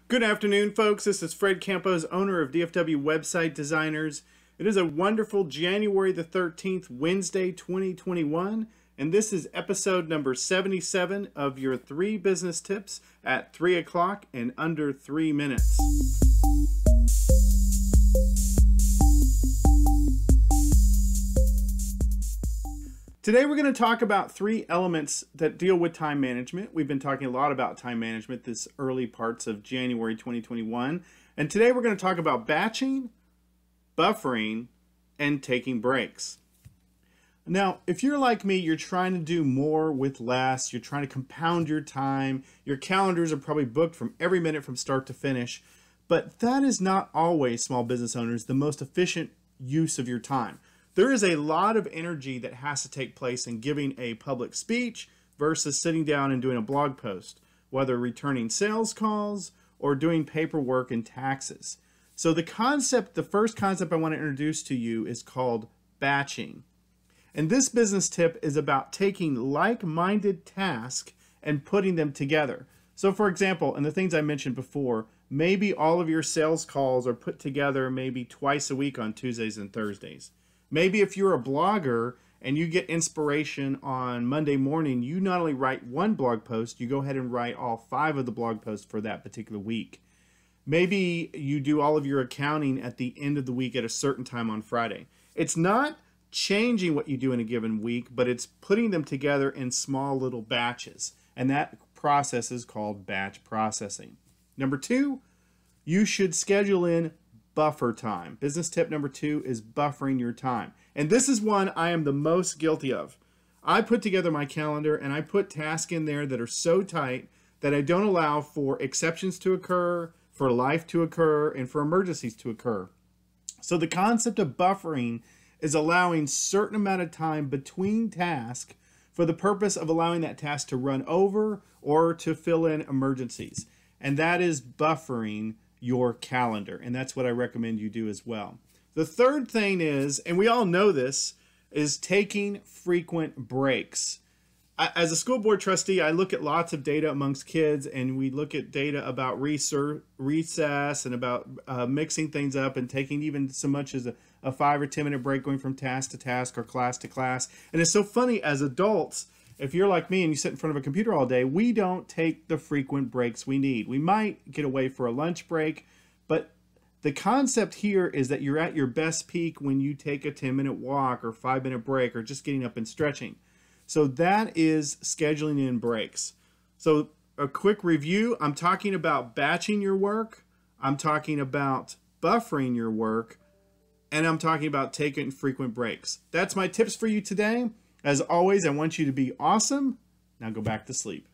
Good afternoon, folks. This is Fred Campos, owner of DFW Website Designers. It is a wonderful January the 13th, Wednesday, 2021, and this is episode number 77 of your 3 business tips at 3 o'clock in under 3 minutes. Today we're going to talk about 3 elements that deal with time management. We've been talking a lot about time management this early parts of January 2021. And today we're going to talk about batching, buffering, and taking breaks. Now, if you're like me, you're trying to do more with less. You're trying to compound your time. Your calendars are probably booked from every minute from start to finish. But that is not always, small business owners, the most efficient use of your time. There is a lot of energy that has to take place in giving a public speech versus sitting down and doing a blog post, whether returning sales calls or doing paperwork and taxes. So the first concept I want to introduce to you is called batching. And this business tip is about taking like-minded tasks and putting them together. So for example, and the things I mentioned before, maybe all of your sales calls are put together maybe twice a week on Tuesdays and Thursdays. Maybe if you're a blogger and you get inspiration on Monday morning, you not only write one blog post, you go ahead and write all 5 of the blog posts for that particular week. Maybe you do all of your accounting at the end of the week at a certain time on Friday. It's not changing what you do in a given week, but it's putting them together in small little batches. And that process is called batch processing. Number 2, you should schedule in buffer time. Business tip number 2 is buffering your time. And this is one I am the most guilty of. I put together my calendar and I put tasks in there that are so tight that I don't allow for exceptions to occur, for life to occur, and for emergencies to occur. So the concept of buffering is allowing certain amount of time between tasks for the purpose of allowing that task to run over or to fill in emergencies. And that is buffering your calendar, and that's what I recommend you do as well. The third thing is, and we all know this, is taking frequent breaks. As a school board trustee, I look at lots of data amongst kids, and we look at data about recess and about mixing things up and taking even so much as a 5 or 10 minute break going from task to task or class to class. And it's so funny, as adults, if you're like me and you sit in front of a computer all day, we don't take the frequent breaks we need. We might get away for a lunch break, but the concept here is that you're at your best peak when you take a 10-minute walk or 5-minute break or just getting up and stretching. So that is scheduling in breaks. So a quick review, I'm talking about batching your work, I'm talking about buffering your work, and I'm talking about taking frequent breaks. That's my tips for you today. As always, I want you to be awesome. Now go back to sleep.